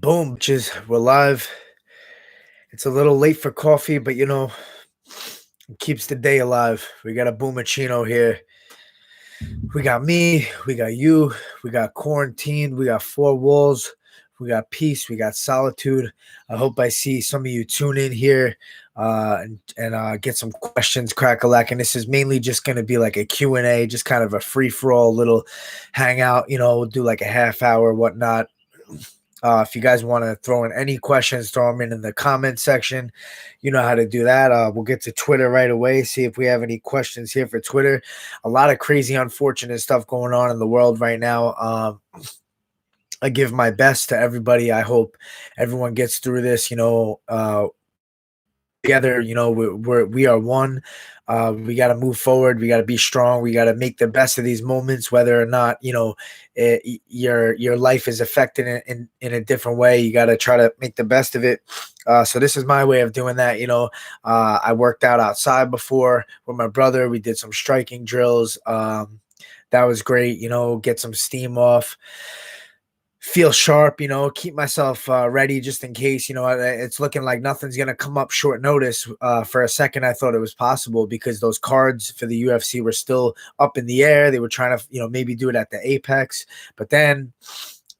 Boom, bitches. We're live. It's a little late for coffee, but it keeps the day alive. We got a Boomachino here. We got me, we got you, we got quarantine, we got four walls, we got peace, we got solitude. I hope I see some of you tune in here and get some questions crack-a-lack. And this is mainly just going to be like a Q&A, just kind of a free-for-all little hangout. We'll do like a half hour, whatnot. If you guys want to throw in any questions, throw them in the comment section. You know how to do that. We'll get to Twitter right away, see if we have any questions here for Twitter. A lot of crazy, unfortunate stuff going on in the world right now. I give my best to everybody. I hope everyone gets through this, together. We are one. We got to move forward. We got to be strong. We got to make the best of these moments, whether or not your life is affected in a different way. You got to try to make the best of it. So this is my way of doing that. I worked out outside before with my brother. We did some striking drills. That was great. Get some steam off. Feel sharp, keep myself ready just in case. It's looking like nothing's going to come up short notice. For a second, I thought it was possible because those cards for the UFC were still up in the air. They were trying to, maybe do it at the Apex, but then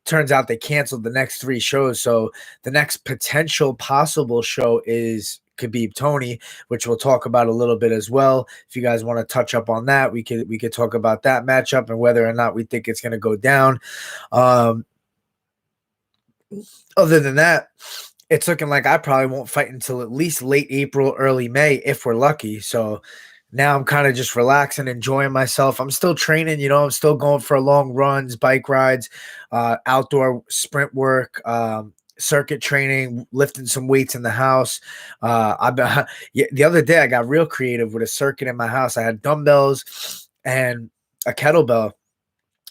turns out they canceled the next three shows. So the next potential possible show is Khabib Tony, which we'll talk about a little bit as well. If you guys want to touch up on that, we could talk about that matchup and whether or not we think it's going to go down. Other than that, it's looking like I probably won't fight until at least late April, early May, if we're lucky. So now I'm kind of just relaxing, enjoying myself. I'm still training, I'm still going for long runs, bike rides, outdoor sprint work, circuit training, lifting some weights in the house. The other day I got real creative with a circuit in my house. I had dumbbells and a kettlebell.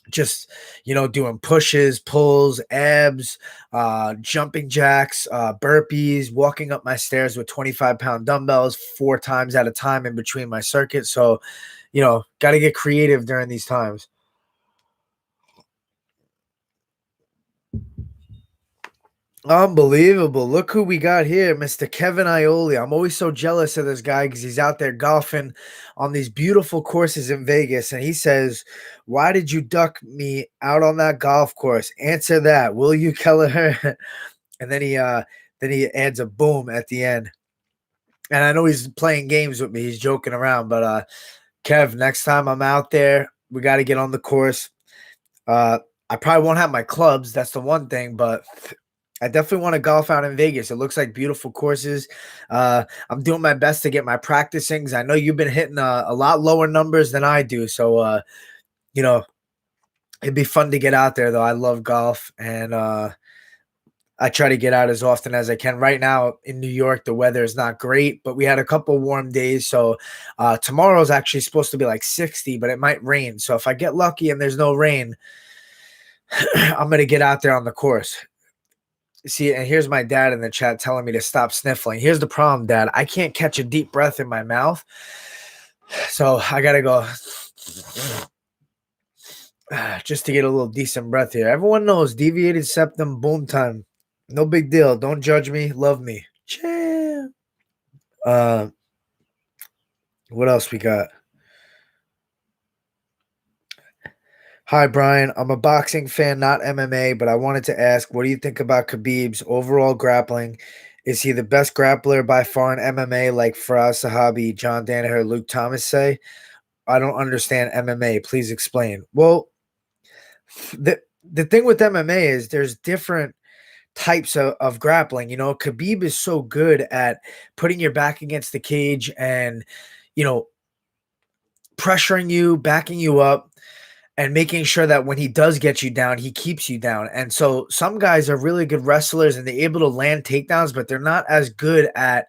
Just doing pushes, pulls, abs, jumping jacks, burpees, walking up my stairs with 25-pound dumbbells 4 times at a time in between my circuits. So got to get creative during these times. Unbelievable. Look who we got here, Mr. Kevin Ioli. I'm always so jealous of this guy because he's out there golfing on these beautiful courses in Vegas. And he says, why did you duck me out on that golf course? Answer that. Will you, Kelleher? And then he adds a boom at the end. And I know he's playing games with me. He's joking around. But Kev, next time I'm out there, we got to get on the course. I probably won't have my clubs. That's the one thing. But I definitely want to golf out in Vegas. It looks like beautiful courses. I'm doing my best to get my practicings. I know you've been hitting a lot lower numbers than I do. So, it'd be fun to get out there, though. I love golf, and I try to get out as often as I can. Right now in New York, the weather is not great, but we had a couple warm days. So tomorrow is actually supposed to be like 60, but it might rain. So if I get lucky and there's no rain, I'm going to get out there on the course. See, and here's my dad in the chat telling me to stop sniffling. Here's the problem, Dad. I can't catch a deep breath in my mouth. So I got to go just to get a little decent breath here. Everyone knows deviated septum boom time. No big deal. Don't judge me. Love me. Chill. What else we got? Hi, Brian. I'm a boxing fan, not MMA, but I wanted to ask, what do you think about Khabib's overall grappling? Is he the best grappler by far in MMA, like Faraz Sahabi, John Danaher, Luke Thomas say? I don't understand MMA. Please explain. Well, the thing with MMA is there's different types of grappling. Khabib is so good at putting your back against the cage and, pressuring you, backing you up, and making sure that when he does get you down, he keeps you down. And so some guys are really good wrestlers and they're able to land takedowns, but they're not as good at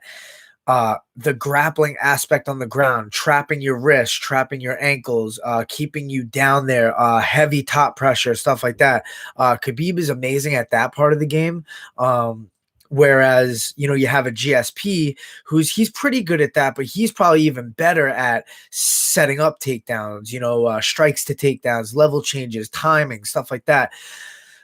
the grappling aspect on the ground, trapping your wrists, trapping your ankles, keeping you down there, heavy top pressure, stuff like that. Khabib is amazing at that part of the game. Whereas, you have a GSP he's pretty good at that, but he's probably even better at setting up takedowns, strikes to takedowns, level changes, timing, stuff like that.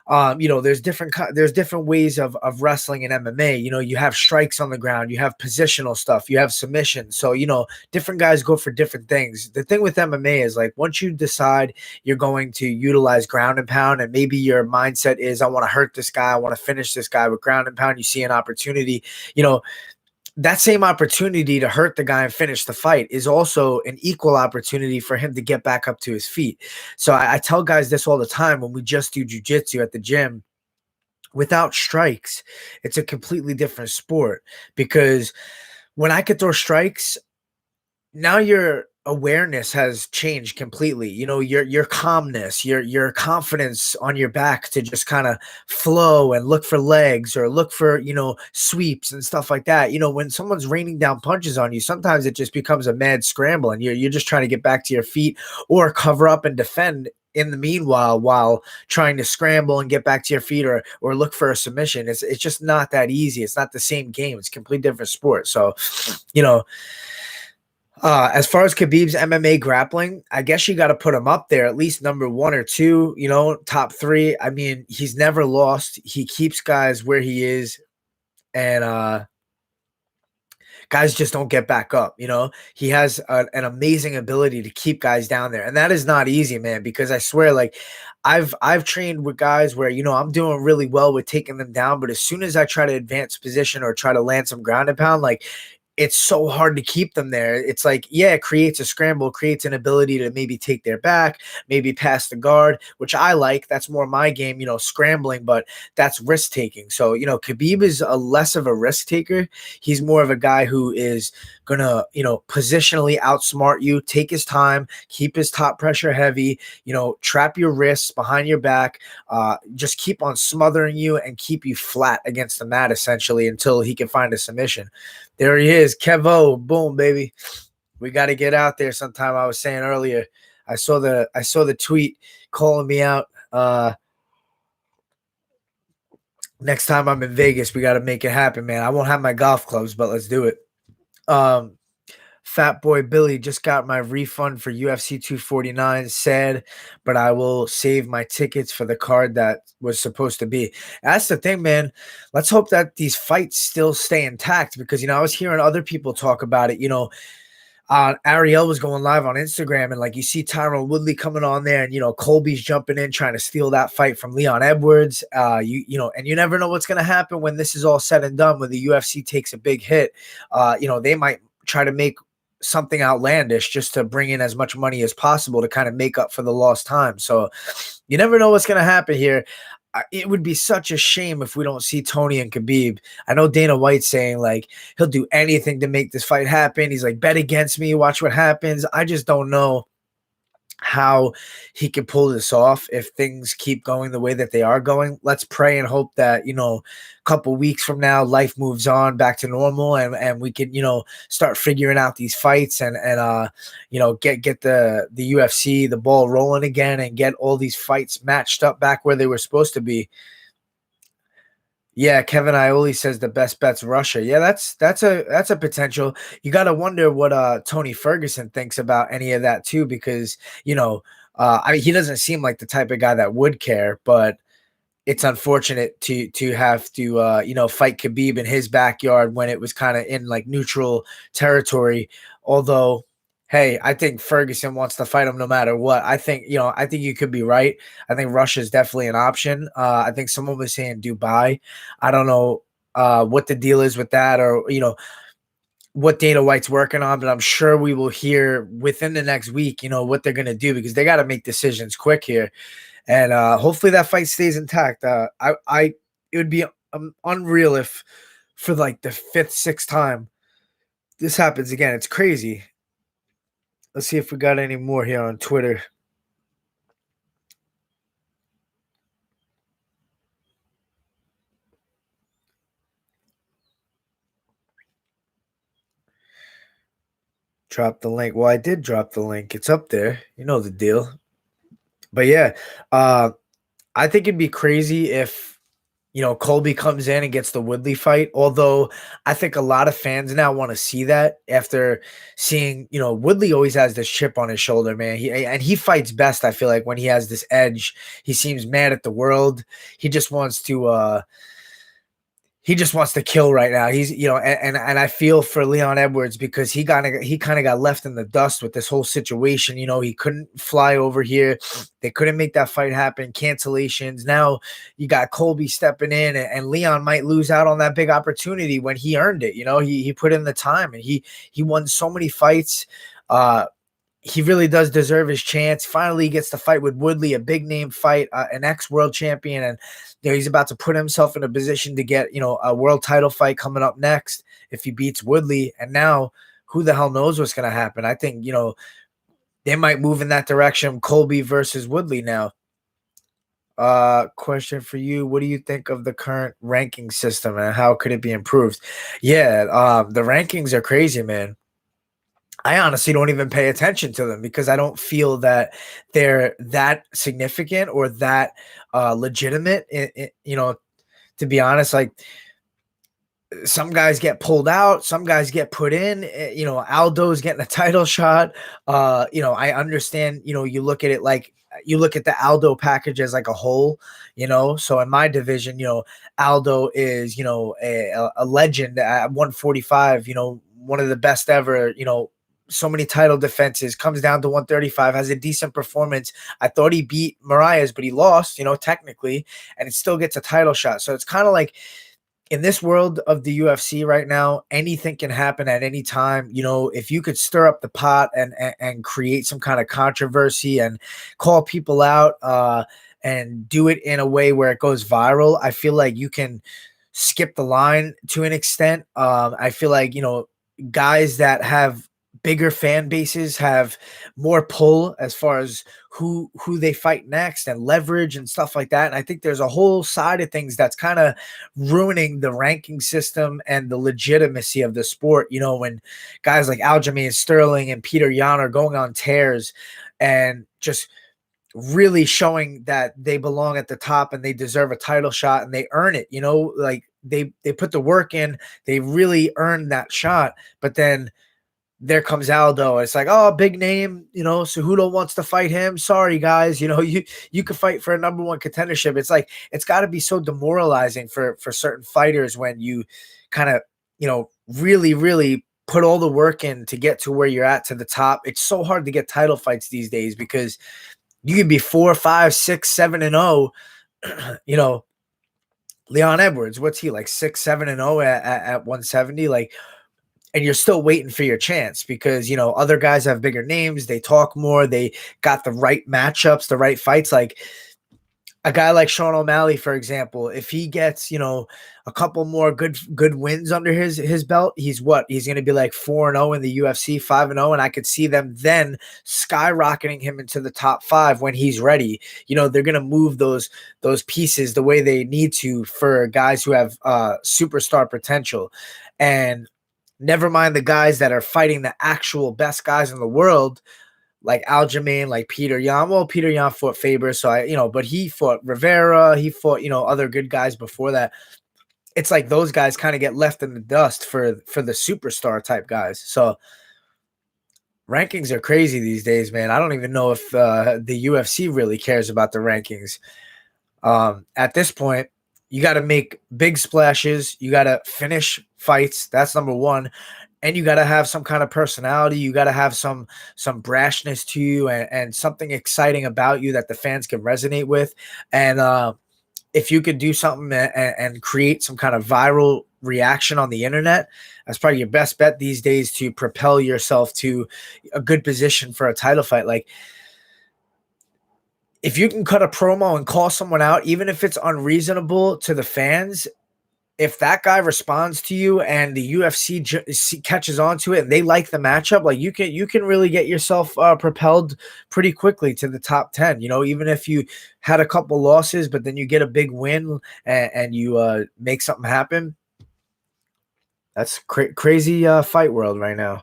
There's different ways of wrestling in MMA. You have strikes on the ground, you have positional stuff, you have submission. So different guys go for different things. The thing with MMA is, like, once you decide you're going to utilize ground and pound, and maybe your mindset is, I want to hurt this guy, I want to finish this guy with ground and pound. You see an opportunity, you know that same opportunity to hurt the guy and finish the fight is also an equal opportunity for him to get back up to his feet. So I tell guys this all the time when we just do jujitsu at the gym. Without strikes, it's a completely different sport, because when I could throw strikes, now your awareness has changed completely. Your calmness, your confidence on your back to just kind of flow and look for legs, or look for sweeps and stuff like that. When someone's raining down punches on you, sometimes it just becomes a mad scramble, and you're just trying to get back to your feet, or cover up and defend in the meanwhile, while trying to scramble and get back to your feet, or look for a submission. It's just not that easy. It's not the same game. It's a completely different sport. So you know as far as Khabib's MMA grappling, I guess you got to put him up there, at least number one or two, top three. I mean, he's never lost. He keeps guys where he is, and guys just don't get back up. He has an amazing ability to keep guys down there, and that is not easy, man. Because I swear, like, I've trained with guys where I'm doing really well with taking them down, but as soon as I try to advance position or try to land some ground and pound, like, it's so hard to keep them there. It's like, yeah, it creates a scramble, creates an ability to maybe take their back, maybe pass the guard, which I like. That's more my game, scrambling, but that's risk taking. So, Khabib is a less of a risk taker. He's more of a guy who is gonna, positionally outsmart you, take his time, keep his top pressure heavy, trap your wrists behind your back, just keep on smothering you and keep you flat against the mat, essentially, until he can find a submission. There he is, Kevo. Boom, baby. We got to get out there sometime. I was saying earlier, I saw the tweet calling me out. Next time I'm in Vegas, we got to make it happen, man. I won't have my golf clubs, but let's do it. Fat Boy Billy just got my refund for UFC 249. Sad, but I will save my tickets for the card that was supposed to be. That's the thing, man. Let's hope that these fights still stay intact, because I was hearing other people talk about it. Ariel was going live on Instagram, and like, you see Tyron Woodley coming on there, and Colby's jumping in trying to steal that fight from Leon Edwards. And you never know what's going to happen when this is all said and done. When the UFC takes a big hit, they might try to make something outlandish just to bring in as much money as possible to kind of make up for the lost time. So you never know what's going to happen here. It would be such a shame if we don't see Tony and Khabib. I know Dana White's saying, like, he'll do anything to make this fight happen. He's like, bet against me, watch what happens. I just don't know how he can pull this off if things keep going the way that they are going. Let's pray and hope that a couple weeks from now life moves on back to normal, and we can start figuring out these fights, and get the UFC, the ball rolling again, and get all these fights matched up back where they were supposed to be. Yeah, Kevin Ioli says the best bet's Russia. Yeah, that's a potential. You got to wonder what Tony Ferguson thinks about any of that too, because I mean, he doesn't seem like the type of guy that would care, but it's unfortunate to have to fight Khabib in his backyard when it was kind of in like neutral territory. Although, hey, I think Ferguson wants to fight him no matter what. I think you could be right. I think Russia is definitely an option. I think someone was saying Dubai. I don't know what the deal is with that, or what Dana White's working on, but I'm sure we will hear within the next week, what they're going to do, because they got to make decisions quick here. And hopefully that fight stays intact. It would be unreal if for like the fifth, sixth time this happens again. It's crazy. Let's see if we got any more here on Twitter. Drop the link. Well, I did drop the link. It's up there. You know the deal. But yeah, I think it'd be crazy if Colby comes in and gets the Woodley fight. Although I think a lot of fans now want to see that after seeing, Woodley always has this chip on his shoulder, man. He fights best, I feel like, when he has this edge. He seems mad at the world. He just wants to kill right now. He's, and I feel for Leon Edwards because he kind of got left in the dust with this whole situation. He couldn't fly over here. They couldn't make that fight happen. Cancellations. Now you got Colby stepping in, and Leon might lose out on that big opportunity when he earned it. He put in the time, and he won so many fights. He really does deserve his chance. Finally, he gets to fight with Woodley, a big name fight, an ex-world champion, and he's about to put himself in a position to get a world title fight coming up next if he beats Woodley. And now, who the hell knows what's going to happen? I think they might move in that direction. Colby versus Woodley now. Question for you: what do you think of the current ranking system, and how could it be improved? Yeah, the rankings are crazy, man. I honestly don't even pay attention to them because I don't feel that they're that significant or that legitimate. To be honest, like some guys get pulled out, some guys get put in. Aldo's getting a title shot. I understand. You look at it like you look at the Aldo package as like a whole. So in my division, Aldo is a legend at 145. One of the best ever. So many title defenses, comes down to 135, has a decent performance. I thought he beat Marias, but he lost, technically, and it still gets a title shot. So it's kind of like in this world of the UFC right now, anything can happen at any time. If you could stir up the pot and create some kind of controversy and call people out and do it in a way where it goes viral, I feel like you can skip the line to an extent. I feel like, guys that have bigger fan bases have more pull as far as who they fight next and leverage and stuff like that. And I think there's a whole side of things that's kind of ruining the ranking system and the legitimacy of the sport. When guys like Aljamain Sterling and Peter Yan are going on tears and just really showing that they belong at the top and they deserve a title shot and they earn it, like they put the work in, they really earned that shot. But then there comes Aldo. It's like, oh, big name, Cejudo wants to fight him. Sorry, guys. You could fight for a number one contendership. It's like, it's got to be so demoralizing for certain fighters when you kind of, really, really put all the work in to get to where you're at, to the top. It's so hard to get title fights these days because you could be 4, 5, 6, 7 and 0. Leon Edwards, what's he like 6, 7 and 0 at 170? Like, and you're still waiting for your chance because, other guys have bigger names. They talk more. They got the right matchups, the right fights. Like a guy like Sean O'Malley, for example, if he gets, a couple more good wins under his belt, he's going to be like 4-0 in the UFC, 5-0. And I could see them then skyrocketing him into the top 5 when he's ready. They're going to move those pieces the way they need to for guys who have superstar potential. And never mind the guys that are fighting the actual best guys in the world, like Aljamain, like Peter Yan. Well, Peter Yan fought Faber, so but he fought Rivera. He fought, other good guys before that. It's like those guys kind of get left in the dust for the superstar type guys. So rankings are crazy these days, man. I don't even know if the UFC really cares about the rankings. At this point, you got to make big splashes. You got to finish fights. That's number one. And you got to have some kind of personality. You got to have some brashness to you and something exciting about you that the fans can resonate with. And if you could do something and create some kind of viral reaction on the internet, that's probably your best bet these days to propel yourself to a good position for a title fight. Like, if you can cut a promo and call someone out, even if it's unreasonable to the fans, if that guy responds to you and the UFC catches on to it and they like the matchup, like you can really get yourself propelled pretty quickly to the top 10, even if you had a couple losses, but then you get a big win and you make something happen. That's crazy fight world right now.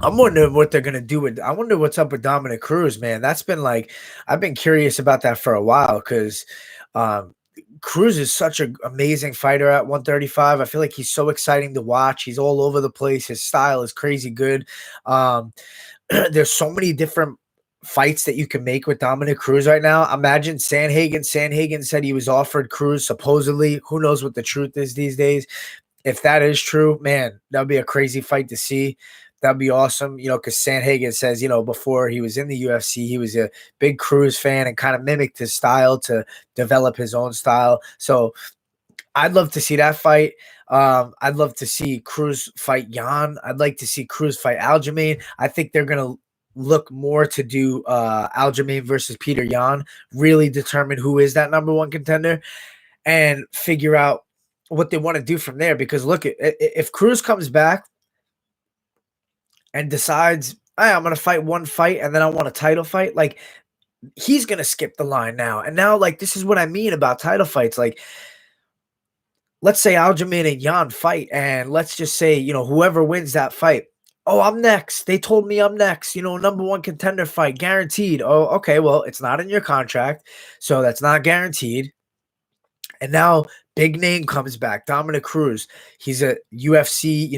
I'm wondering what they're gonna do with. I wonder what's up with Dominic Cruz, man. That's been like, I've been curious about that for a while because Um, Cruz is such an amazing fighter at 135. I feel like he's so exciting to watch. He's all over the place. His style is crazy good. Um, there's so many different fights that you can make with Dominic Cruz right now. Imagine Sandhagen. Sandhagen said he was offered Cruz supposedly. Who knows what the truth is these days? If that is true, man, that'd be a crazy fight to see. That'd be awesome, because Sandhagen says, before he was in the UFC, he was a big Cruz fan and kind of mimicked his style to develop his own style. So I'd love to see that fight. I'd love to see Cruz fight Jan. I'd like to see Cruz fight Aljamain. I think they're going to look more to do Aljamain versus Peter Yan, really determine who is that number one contender and figure out what they want to do from there. Because look, if Cruz comes back and decides, hey, I'm going to fight one fight and then I want a title fight, like he's going to skip the line now. And now, like, this is what I mean about title fights. Like, let's say Aljamain and Yan fight, and let's just say, whoever wins that fight, oh, I'm next. They told me I'm next, number one contender fight, guaranteed. Oh, okay, well, it's not in your contract, so that's not guaranteed. And now big name comes back, Dominic Cruz. He's a UFC,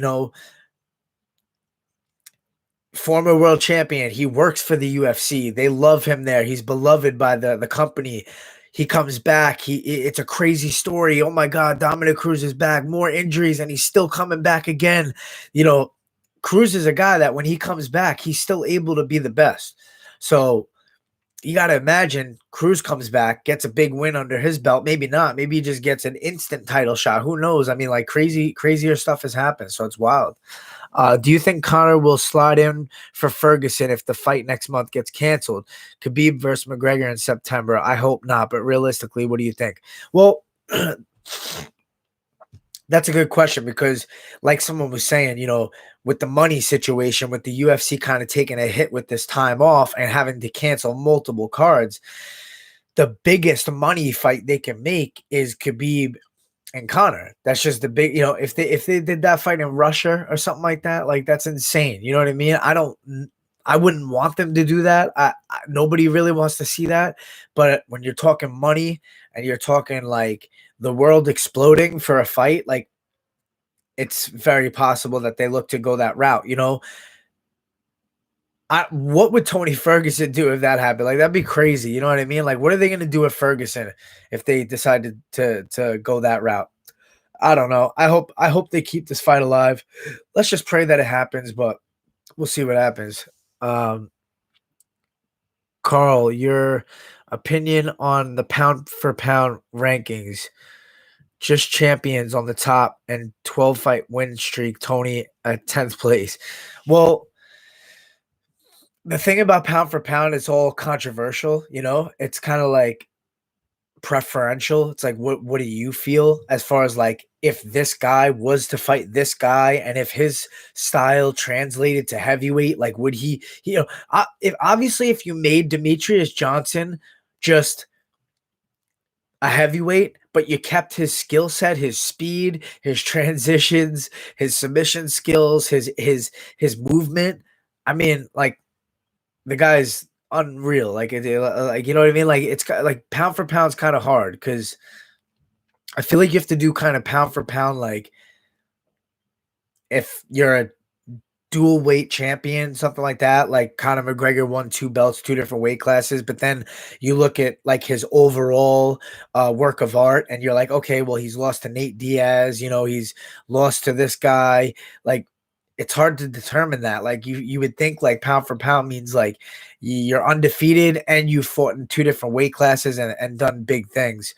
former world champion. He works for the UFC. They love him there. He's beloved by the company. He comes back. It's a crazy story. Oh my God, Dominic Cruz is back. More injuries, and he's still coming back again. Cruz is a guy that when he comes back, he's still able to be the best. So you got to imagine Cruz comes back, gets a big win under his belt. Maybe not. Maybe he just gets an instant title shot. Who knows? I mean, like crazier stuff has happened. So it's wild. Do you think Conor will slide in for Ferguson if the fight next month gets canceled? Khabib versus McGregor in September. I hope not, but realistically, what do you think? Well, that's a good question because like someone was saying, with the money situation, with the UFC kind of taking a hit with this time off and having to cancel multiple cards, the biggest money fight they can make is Khabib and Conor. That's just the big, if they did that fight in Russia or something like that, like that's insane. You know what I mean? I wouldn't want them to do that. Nobody really wants to see that. But when you're talking money and you're talking like the world exploding for a fight, like it's very possible that they look to go that route. What would Tony Ferguson do if that happened? Like that'd be crazy. You know what I mean? Like what are they going to do with Ferguson if they decided to go that route? I don't know. I hope they keep this fight alive. Let's just pray that it happens, but we'll see what happens. Carl, your opinion on the pound for pound rankings. Just champions on the top and 12 fight win streak. Tony at 10th place. Well, the thing about pound for pound, it's all controversial. It's kind of like preferential. It's like, what do you feel as far as like if this guy was to fight this guy and if his style translated to heavyweight, like would he if you made Demetrius Johnson just a heavyweight, but you kept his skill set, his speed, his transitions, his submission skills, his movement. I mean, like the guy's unreal. Like you know what I mean? Like it's like pound for pound's kind of hard because I feel like you have to do kind of pound for pound. Like if you're a dual weight champion, something like that. Like Conor McGregor won 2 belts, 2 different weight classes, but then you look at like his overall work of art and you're like, okay, well, he's lost to Nate Diaz, he's lost to this guy. Like it's hard to determine that. Like you would think like pound for pound means like you're undefeated and you fought in 2 different weight classes and done big things.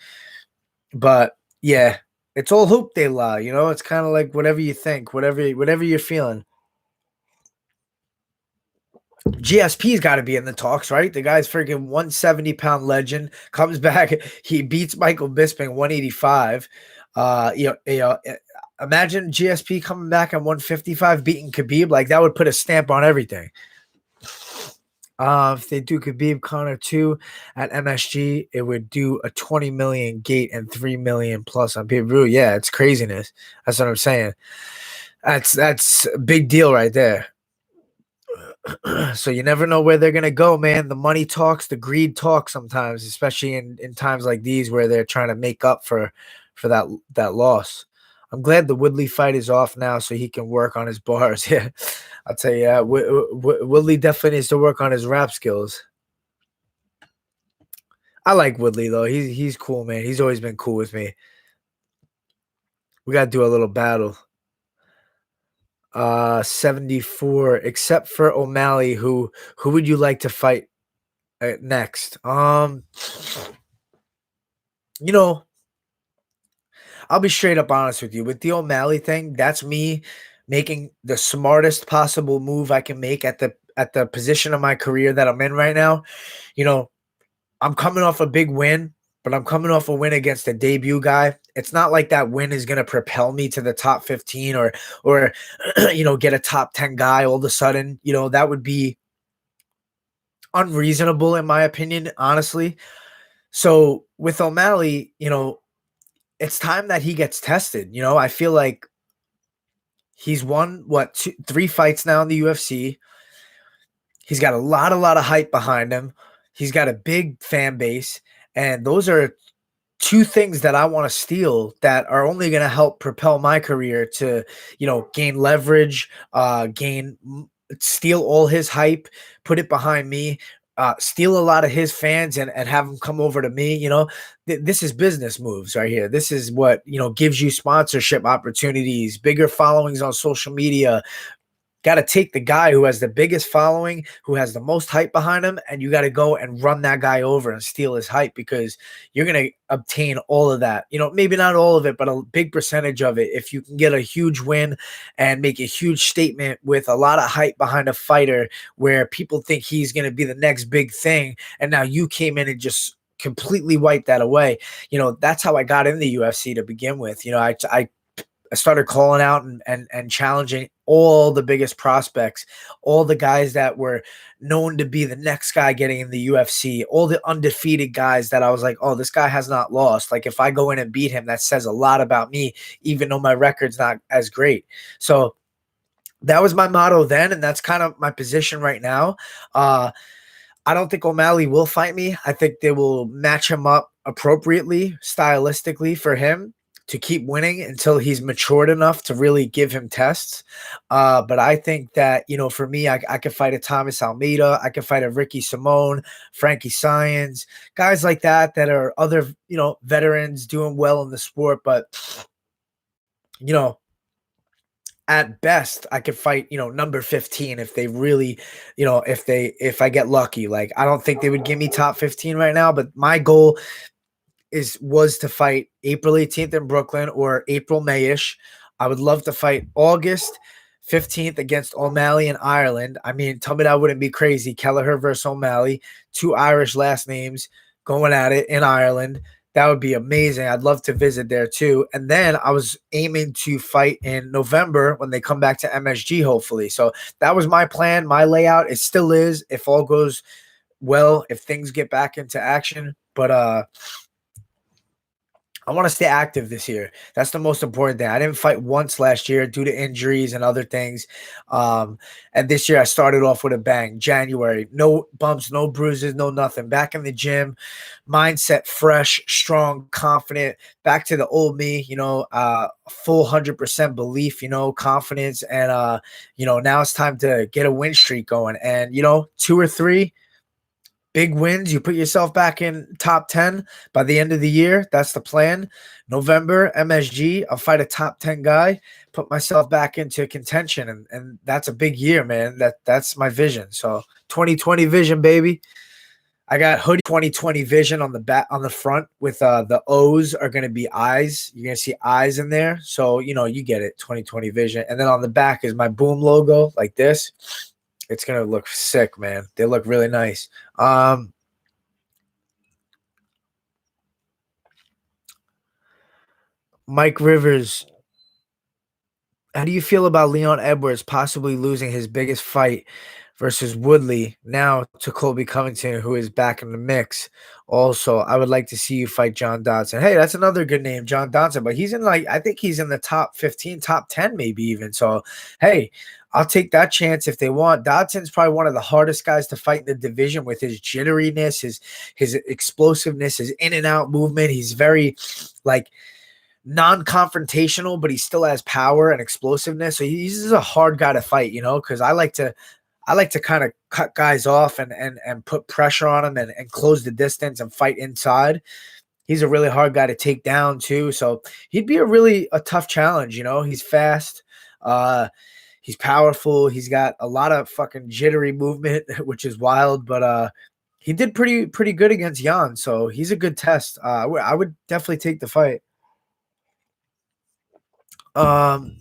But yeah, it's all hoop de la, it's kind of like whatever you think, whatever you're feeling. GSP's got to be in the talks, right? The guy's freaking 170-pound legend, comes back, he beats Michael Bisping 185. Imagine GSP coming back at 155, beating Khabib. Like that would put a stamp on everything. If they do Khabib Conor 2 at MSG, it would do a 20 million gate and 3 million plus on pay-per-view. Yeah, it's craziness. That's what I'm saying. That's a big deal right there. So you never know where they're gonna go, man. The money talks, the greed talks sometimes, especially in times like these where they're trying to make up for that loss. I'm glad the Woodley fight is off now, so he can work on his bars. Yeah, I'll tell you, Woodley definitely needs to work on his rap skills. I like Woodley though. He's cool, man. He's always been cool with me. We gotta do a little battle. 74. Except for O'Malley, who would you like to fight next? You know, I'll be straight up honest with you. With the O'Malley thing, that's me making the smartest possible move I can make at the position of my career that I'm in right now. You know, I'm coming off a big win, but I'm coming off a win against a debut guy. It's not like that win is going to propel me to the top 15 or get a top 10 guy all of a sudden. That would be unreasonable in my opinion, honestly. So with O'Malley, it's time that he gets tested. I feel like he's won what three fights now in the UFC. He's got a lot of hype behind him. He's got a big fan base, and those are two things that I want to steal that are only going to help propel my career to, gain leverage, steal all his hype, put it behind me, steal a lot of his fans and have them come over to me. This is business moves right here. This is what, gives you sponsorship opportunities, bigger followings on social media. Got to take the guy who has the biggest following, who has the most hype behind him, and you got to go and run that guy over and steal his hype because you're going to obtain all of that. Maybe not all of it, but a big percentage of it. If you can get a huge win and make a huge statement with a lot of hype behind a fighter where people think he's going to be the next big thing, and now you came in and just completely wiped that away. That's how I got in the UFC to begin with. I started calling out and challenging all the biggest prospects, all the guys that were known to be the next guy getting in the UFC, all the undefeated guys that I was like, oh, this guy has not lost. Like if I go in and beat him, that says a lot about me, even though my record's not as great. So that was my motto then, and that's kind of my position right now. I don't think O'Malley will fight me. I think they will match him up appropriately, stylistically for him to keep winning until he's matured enough to really give him tests. But I think that, for me, I could fight a Thomas Almeida. I could fight a Ricky Simone, Frankie Saenz, guys like that are other, veterans doing well in the sport. But, you know, at best, I could fight, number 15 if they really, if I get lucky. Like, I don't think they would give me top 15 right now, but my goal was to fight April 18th in Brooklyn or April Mayish. I would love to fight August 15th against O'Malley in Ireland. I mean, tell me that wouldn't be crazy. Kelleher versus O'Malley, two Irish last names going at it in Ireland. That would be amazing. I'd love to visit there too. And then I was aiming to fight in November when they come back to MSG, hopefully. So that was my plan, my layout. It still is, if all goes well, if things get back into action. But I want to stay active this year. That's the most important thing. I didn't fight once last year due to injuries and other things. And this year I started off with a bang. January, no bumps, no bruises, no nothing. Back in the gym, mindset fresh, strong, confident. Back to the old me, full 100% belief, confidence. And, now it's time to get a win streak going. And, two or three big wins, you put yourself back in top 10 by the end of the year. That's the plan. November, MSG, I'll fight a top 10 guy, put myself back into contention. And that's a big year, man. That's my vision. So 2020 vision, baby. I got hoodie 2020 vision on the back, on the front with the O's are going to be eyes. You're going to see eyes in there. So, you get it, 2020 vision. And then on the back is my Boom logo like this. It's going to look sick, man. They look really nice. Mike Rivers, how do you feel about Leon Edwards possibly losing his biggest fight versus Woodley. Now to Colby Covington, who is back in the mix. Also, I would like to see you fight John Dodson. Hey, that's another good name, John Dodson, but he's in like, I think he's in the top 15, top 10, maybe even. So, hey, I'll take that chance if they want. Dodson's probably one of the hardest guys to fight in the division with his jitteriness, his explosiveness, his in and out movement. He's very like non-confrontational, but he still has power and explosiveness. So he's a hard guy to fight, because I like to kind of cut guys off and put pressure on them and close the distance and fight inside. He's a really hard guy to take down too. So he'd be a tough challenge. He's fast. He's powerful. He's got a lot of fucking jittery movement, which is wild, but he did pretty good against Jan. So he's a good test. I would definitely take the fight. Um,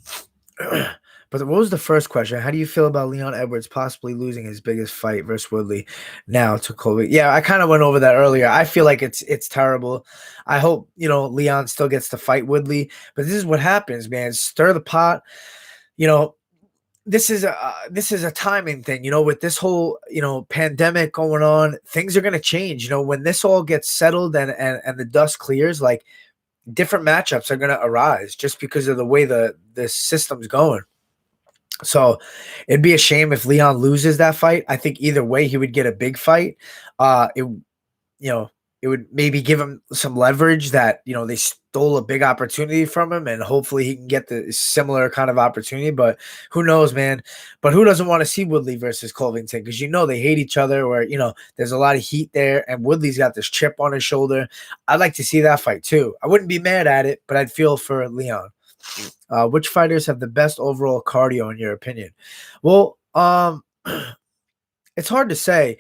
but what was the first question? How do you feel about Leon Edwards possibly losing his biggest fight versus Woodley now to Colby? Yeah, I kind of went over that earlier. I feel like it's terrible. I hope Leon still gets to fight Woodley, but this is what happens, man. Stir the pot. You know, this is a timing thing. With this whole pandemic going on, things are gonna change. When this all gets settled and the dust clears, like different matchups are going to arise just because of the way the system's going. So it'd be a shame if Leon loses that fight. I think either way he would get a big fight. You know, it would maybe give him some leverage that, they stole a big opportunity from him, and hopefully he can get the similar kind of opportunity. But who knows, man? But who doesn't want to see Woodley versus Covington? Because they hate each other, where there's a lot of heat there, and Woodley's got this chip on his shoulder. I'd like to see that fight too. I wouldn't be mad at it, but I'd feel for Leon. Which fighters have the best overall cardio in your opinion? Well, it's hard to say.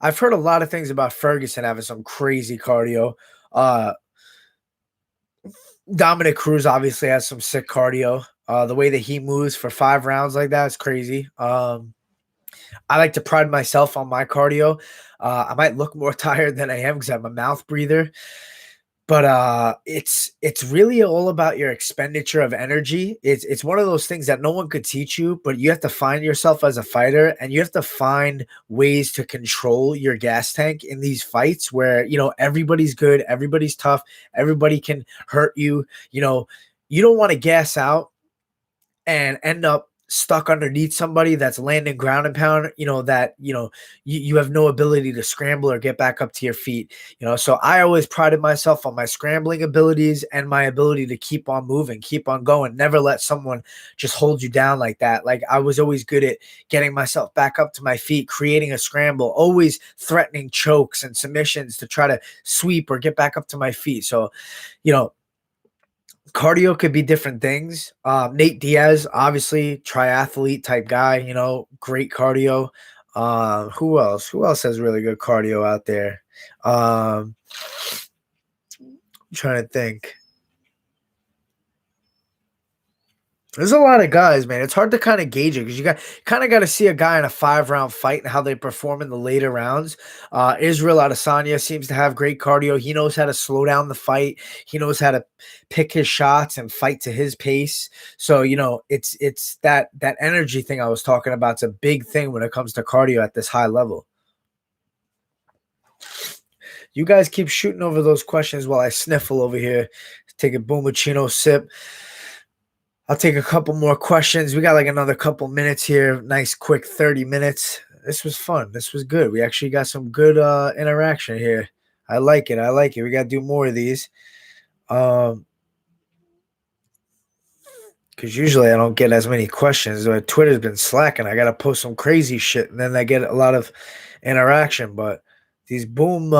I've heard a lot of things about Ferguson having some crazy cardio. Uh, Dominic Cruz obviously has some sick cardio. The way that he moves for 5 rounds like that is crazy. I like to pride myself on my cardio. I might look more tired than I am because I'm a mouth breather. But it's really all about your expenditure of energy. It's one of those things that no one could teach you, but you have to find yourself as a fighter, and you have to find ways to control your gas tank in these fights where everybody's good, everybody's tough, everybody can hurt you. You don't want to gas out and end up stuck underneath somebody that's landing ground and pound, that you have no ability to scramble or get back up to your feet. So I always prided myself on my scrambling abilities and my ability to keep on moving, keep on going, never let someone just hold you down like that. Like, I was always good at getting myself back up to my feet, creating a scramble, always threatening chokes and submissions to try to sweep or get back up to my feet. So cardio could be different things. Nate Diaz, obviously triathlete type guy, great cardio. Who else? Who else has really good cardio out there? I'm trying to think. There's a lot of guys, man. It's hard to kind of gauge it because you kind of got to see a guy in a 5-round fight and how they perform in the later rounds. Israel Adesanya seems to have great cardio. He knows how to slow down the fight. He knows how to pick his shots and fight to his pace. So it's that energy thing I was talking about. It's a big thing when it comes to cardio at this high level. You guys keep shooting over those questions while I sniffle over here. Take a Boomachino sip. I'll take a couple more questions. We got like another couple minutes here. Nice, quick 30 minutes. This was fun. This was good. We actually got some good interaction here. I like it. I like it. We got to do more of these. Because usually I don't get as many questions. Twitter's been slacking. I got to post some crazy shit, and then I get a lot of interaction. But these Boom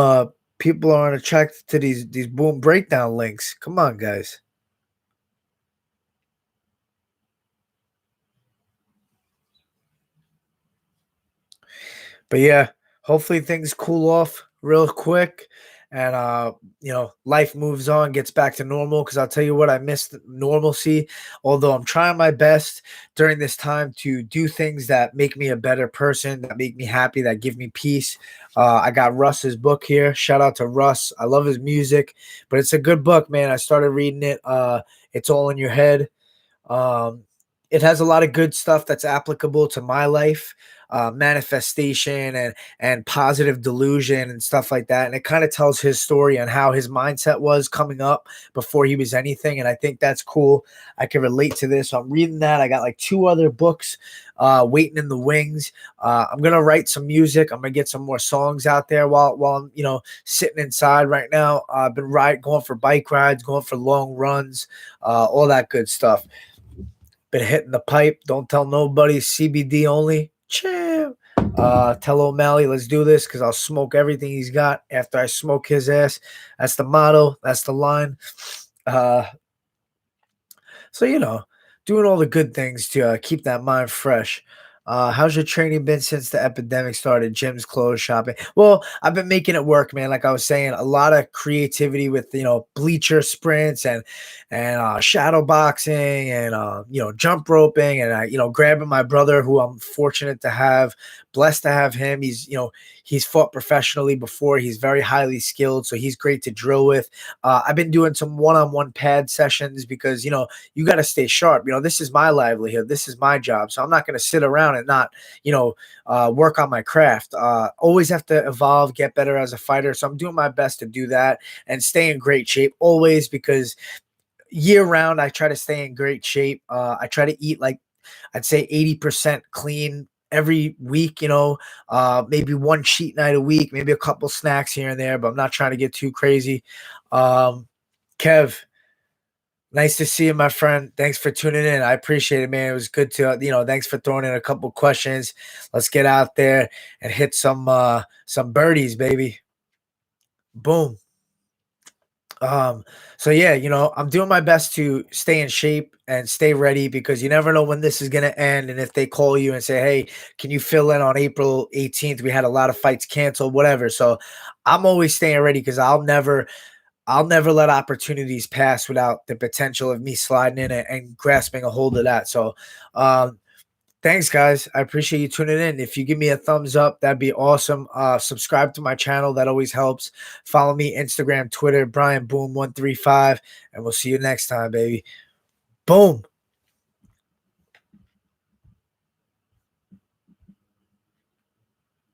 people aren't attracted to these Boom breakdown links. Come on, guys. But yeah, hopefully things cool off real quick, and life moves on, gets back to normal. Because I'll tell you what, I miss normalcy. Although I'm trying my best during this time to do things that make me a better person, that make me happy, that give me peace. I got Russ's book here. Shout out to Russ. I love his music, but it's a good book, man. I started reading it. It's All in Your Head. It has a lot of good stuff that's applicable to my life. manifestation and positive delusion and stuff like that. And it kind of tells his story on how his mindset was coming up before he was anything. And I think that's cool. I can relate to this. So I'm reading that. I got like 2 other books waiting in the wings. I'm gonna write some music. I'm gonna get some more songs out there while I'm sitting inside right now. I've been going for bike rides, going for long runs, all that good stuff. Been hitting the pipe. Don't tell nobody. CBD only. Chill. Tell O'Malley, let's do this because I'll smoke everything he's got after I smoke his ass. That's the motto. That's the line. So, doing all the good things to keep that mind fresh. How's your training been since the epidemic started? Gyms closed, shopping. Well, I've been making it work, man. Like I was saying, a lot of creativity with bleacher sprints and shadow boxing and jump roping and grabbing my brother, who I'm fortunate to have, blessed to have him. He's fought professionally before. He's very highly skilled, so he's great to drill with. I've been doing some one-on-one pad sessions because you got to stay sharp. This is my livelihood. This is my job. So I'm not going to sit around and not, work on my craft. Always have to evolve, get better as a fighter. So I'm doing my best to do that and stay in great shape always, because year round, I try to stay in great shape. I try to eat like, I'd say 80% clean every week, maybe one cheat night a week, maybe a couple snacks here and there, but I'm not trying to get too crazy. Kev, nice to see you, my friend. Thanks for tuning in. I appreciate it, man. It was good to, thanks for throwing in a couple questions. Let's get out there and hit some birdies, baby. Boom. So yeah, I'm doing my best to stay in shape and stay ready, because you never know when this is going to end. And if they call you and say, hey, can you fill in on April 18th? We had a lot of fights canceled, whatever. So I'm always staying ready, because I'll never let opportunities pass without the potential of me sliding in and grasping a hold of that. So, thanks, guys. I appreciate you tuning in. If you give me a thumbs up, that'd be awesome. Subscribe to my channel. That always helps. Follow me, Instagram, Twitter, Brian Boom 135, and we'll see you next time, baby. Boom.